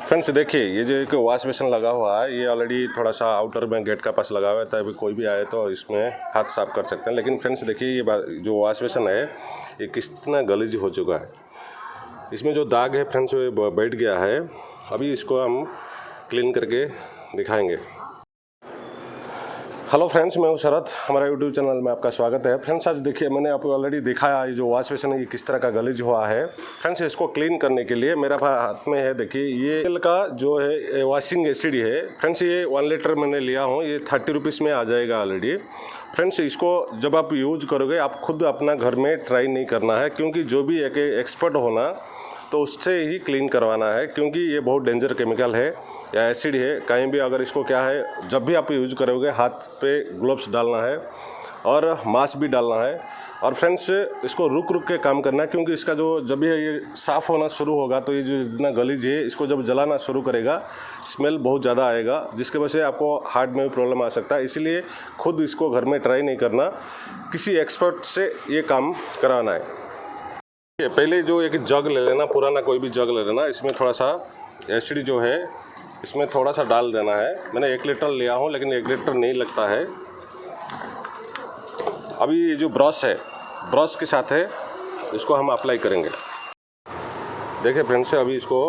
Friends देखिए, ये जो एक वॉश बेसिन लगा हुआ है, ये ऑलरेडी थोड़ा सा आउटर में गेट का पास लगा हुआ है, तभी कोई भी आए तो इसमें हाथ साफ कर सकते हैं। लेकिन फ्रेंड्स देखिए, ये जो वॉश बेसिन है ये कितना गलीज हो चुका है। इसमें जो दाग है फ्रेंड्स वो बैठ गया है। अभी इसको हम क्लीन करके दिखाएंगे। हेलो फ्रेंड्स, मैं हूं शरद। हमारा यूट्यूब चैनल में आपका स्वागत है। फ्रेंड्स आज देखिए, मैंने आपको ऑलरेडी दिखाया ये जो वॉश बेसिन है ये किस तरह का गलीज हुआ है। फ्रेंड्स इसको क्लीन करने के लिए मेरा हाथ में है, देखिए ये तेल का जो है वॉशिंग एसिड है। फ्रेंड्स ये 1 लीटर मैंने लिया हूँ, ये 30 रुपीज़ में आ जाएगा ऑलरेडी। फ्रेंड्स इसको जब आप यूज करोगे, आप खुद अपना घर में ट्राई नहीं करना है, क्योंकि जो भी एक एक्सपर्ट होना तो उससे ही क्लीन करवाना है, क्योंकि ये बहुत डेंजर केमिकल है या एसिड है। कहीं भी अगर इसको क्या है, जब भी आप यूज करोगे हाथ पे ग्लव्स डालना है और मास्क भी डालना है। और फ्रेंड्स इसको रुक के काम करना है, क्योंकि इसका जो जब भी ये साफ़ होना शुरू होगा तो ये जो इतना गलीज है, इसको जब जलाना शुरू करेगा स्मेल बहुत ज़्यादा आएगा, जिसके वजह से आपको हार्ट में भी प्रॉब्लम आ सकता है। इसलिए खुद इसको घर में ट्राई नहीं करना, किसी एक्सपर्ट से ये काम कराना है। पहले जो एक जग ले लेना, पुराना कोई भी जग ले लेना, इसमें थोड़ा सा एसिड जो है इसमें थोड़ा सा डाल देना है। मैंने 1 लीटर लिया हूँ, लेकिन 1 लीटर नहीं लगता है। अभी ये जो ब्रश है, ब्रश के साथ है इसको हम अप्लाई करेंगे। देखिए फ्रेंड्स, अभी इसको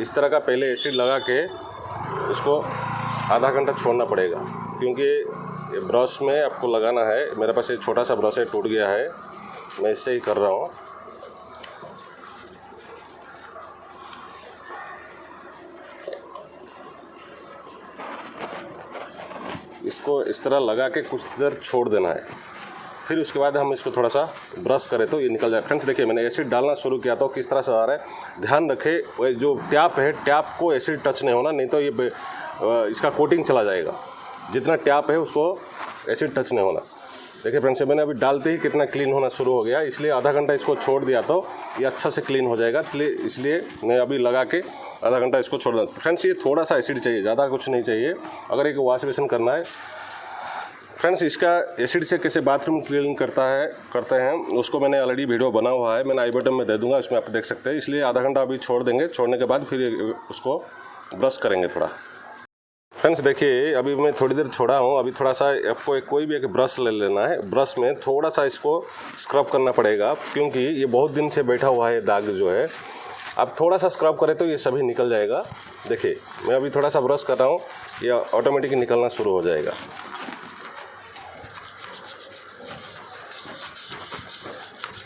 इस तरह का पहले एसिड लगा के इसको आधा घंटा छोड़ना पड़ेगा, क्योंकि ये ब्रश में आपको लगाना है। मेरे पास एक छोटा सा ब्रश है, टूट गया है, मैं इससे ही कर रहा हूँ। इसको इस तरह लगा के कुछ देर छोड़ देना है, फिर उसके बाद हम इसको थोड़ा सा ब्रश करें तो ये निकल जाए। फ्रेंड्स देखिए, मैंने एसिड डालना शुरू किया तो किस तरह से आ रहा है। ध्यान रखें, वो जो टैप है, टैप को एसिड टच नहीं होना, नहीं तो ये इसका कोटिंग चला जाएगा। जितना टैप है उसको एसिड टच नहीं होना। देखिए फ्रेंड्स, मैंने अभी डालते ही कितना क्लीन होना शुरू हो गया, इसलिए आधा घंटा इसको छोड़ दिया तो ये अच्छा से क्लीन हो जाएगा। इसलिए मैं अभी लगा के आधा घंटा इसको छोड़ दूँ। फ्रेंड्स ये थोड़ा सा एसिड चाहिए, ज़्यादा कुछ नहीं चाहिए अगर एक वॉश बेसिन करना है। फ्रेंड्स इसका एसिड से कैसे बाथरूम क्लीन करते हैं उसको मैंने ऑलरेडी वीडियो बना हुआ है, मैंने आई बटन में दे दूंगा, इसमें आप देख सकते हैं। इसलिए आधा घंटा अभी छोड़ देंगे, छोड़ने के बाद फिर उसको ब्रश करेंगे थोड़ा। फ्रेंड्स देखिए, अभी मैं थोड़ी देर छोड़ा हूँ। अभी थोड़ा सा आपको कोई भी एक ब्रश ले लेना है, ब्रश में थोड़ा सा इसको स्क्रब करना पड़ेगा, क्योंकि ये बहुत दिन से बैठा हुआ है दाग जो है। आप थोड़ा सा स्क्रब करें तो ये सभी निकल जाएगा। देखिए मैं अभी थोड़ा सा ब्रश कर रहा हूँ, ये ऑटोमेटिक निकलना शुरू हो जाएगा।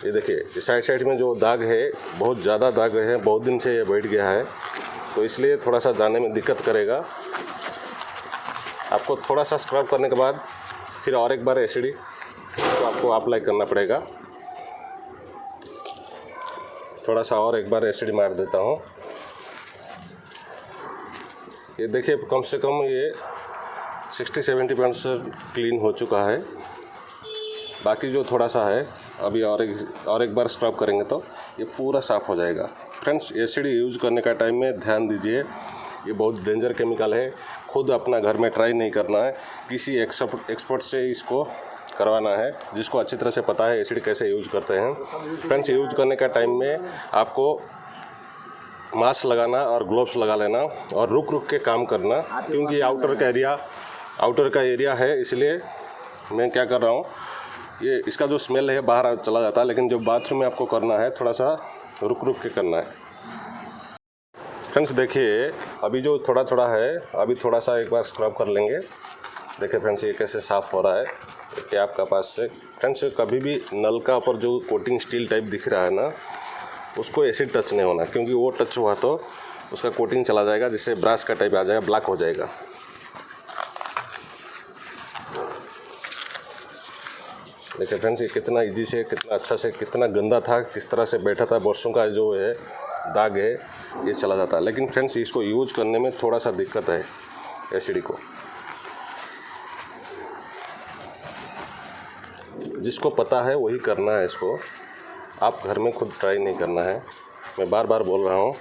ये देखिए साइड में जो दाग है, बहुत ज़्यादा दाग है, बहुत दिन से ये बैठ गया है, तो इसलिए थोड़ा सा जाने में दिक्कत करेगा। आपको थोड़ा सा स्क्रब करने के बाद फिर और एक बार एसिड तो आपको अप्लाई करना पड़ेगा। थोड़ा सा और एक बार एसिड मार देता हूँ। ये देखिए कम से कम ये 60-70% क्लीन हो चुका है। बाकी जो थोड़ा सा है, अभी और एक बार स्क्रब करेंगे तो ये पूरा साफ़ हो जाएगा। फ्रेंड्स एसिड यूज़ करने का टाइम में ध्यान दीजिए, ये बहुत डेंजर केमिकल है। खुद अपना घर में ट्राई नहीं करना है, किसी एक्सपर्ट से इसको करवाना है, जिसको अच्छी तरह से पता है एसिड कैसे यूज़ करते हैं। फ्रेंड्स यूज़ करने का टाइम में आपको मास्क लगाना और ग्लव्स लगा लेना और रुक के काम करना, क्योंकि आउटर का एरिया है। इसलिए मैं क्या कर रहा हूँ, ये इसका जो स्मेल है बाहर चला जाता है, लेकिन जो बाथरूम में आपको करना है थोड़ा सा रुक के करना है। फ्रेंड्स देखिए, अभी जो थोड़ा है, अभी थोड़ा सा एक बार स्क्रब कर लेंगे। देखिए फ्रेंड्स ये कैसे साफ़ हो रहा है टैप का पास से। फ्रेंड्स कभी भी नल का ऊपर जो कोटिंग स्टील टाइप दिख रहा है ना, उसको एसिड टच नहीं होना, क्योंकि वो टच हुआ तो उसका कोटिंग चला जाएगा, जिससे ब्रश का टाइप आ जाएगा, ब्लैक हो जाएगा। देखिए फ्रेंड्स ये कितना इजी से, कितना अच्छा से, कितना गंदा था, किस तरह से बैठा था, वर्षों का जो है दाग है ये चला जाता है। लेकिन फ्रेंड्स इसको यूज करने में थोड़ा सा दिक्कत है एसिड को। जिसको पता है वही करना है इसको, आप घर में खुद ट्राई नहीं करना है। मैं बार बार बोल रहा हूँ,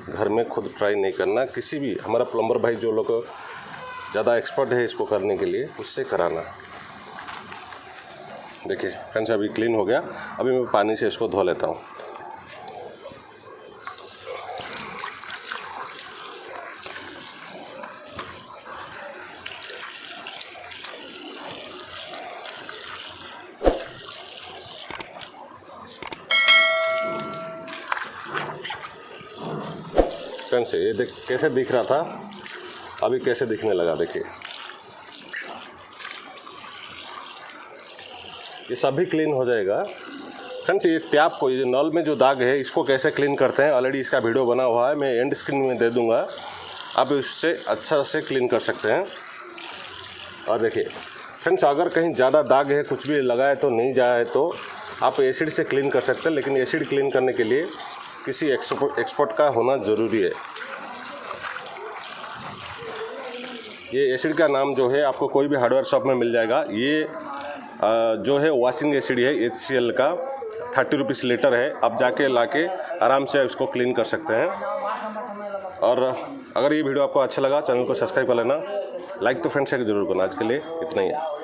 घर में खुद ट्राई नहीं करना। किसी भी हमारा प्लम्बर भाई जो लोग ज़्यादा एक्सपर्ट है इसको करने के लिए, उससे कराना। देखिए फ्रेंड्स अभी क्लीन हो गया। अभी मैं पानी से इसको धो लेता हूँ। फ्रेंड्स ये देख कैसे दिख रहा था, अभी कैसे दिखने लगा, देखिए ये सभी क्लीन हो जाएगा। फ्रेंड्स ये टैप को, ये नल में जो दाग है इसको कैसे क्लीन करते हैं ऑलरेडी इसका वीडियो बना हुआ है, मैं एंड स्क्रीन में दे दूंगा, आप इससे अच्छा से क्लीन कर सकते हैं। और देखिए फ्रेंड्स अगर कहीं ज़्यादा दाग है, कुछ भी लगा है तो नहीं जाए तो आप एसिड से क्लीन कर सकते हैं, लेकिन एसिड क्लीन करने के लिए किसी एक्सपर्ट का होना ज़रूरी है। ये एसिड का नाम जो है आपको कोई भी हार्डवेयर शॉप में मिल जाएगा। ये जो है वॉशिंग एसिड है HCl का, 30 रुपीज़ लीटर है, आप जाके लाके आराम से इसको क्लीन कर सकते हैं। और अगर ये वीडियो आपको अच्छा लगा चैनल को सब्सक्राइब कर लेना, लाइक तो फ्रेंड्स जरूर करना। आज के लिए इतना ही है।